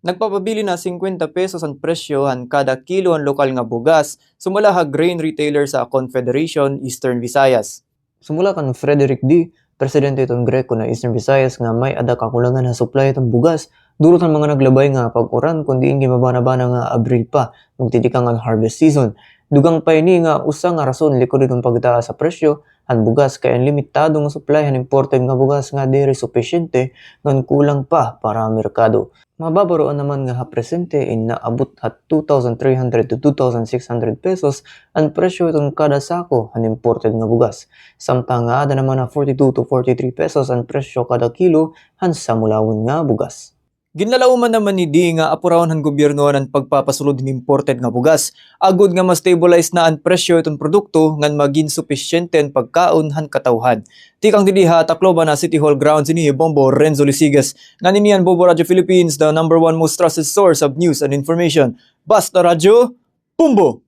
Nagpapabili na 50 pesos ang presyo han kada kilo ang lokal nga bugas. Sumala ha Grains Retailers Confederation, Eastern Visayas. Sumula kan Frederic Dy, presidente itong GRECON na Eastern Visayas nga may ada kakulangan na supply itong bugas. Durot ang mga naglabay nga pag-uran kung diin ginbabanabana nga Abril pa, magtitikang ang harvest season. Dugang pa ini nga usa nga rason likod itong paghitaas sa presyo, han bugas kay ang limitado nga supply han imported nga bugas nga diri supisyente ngan kulang pa para ang merkado. Mababaroan naman nga presente in naabot at 2,300 to 2,600 pesos ang presyo itong kada sako ang imported nga bugas. Samtang nga ada naman na 42 to 43 pesos ang presyo kada kilo han samulawon nga bugas. Ginlalauman naman ni Dy nga apurahon han gobyerno ng pagpapasulod ng imported nga bugas. Agod nga ma-stabilize na ang presyo itong produkto ngan maging supisyente ang pagkaon han katawhan. Tikang didiha Tacloban City Hall grounds ini Bombo Renzo Lisigas. Ngan inian Bombo Radio Philippines, the #1 most trusted source of news and information. Basta Radio, Bombo!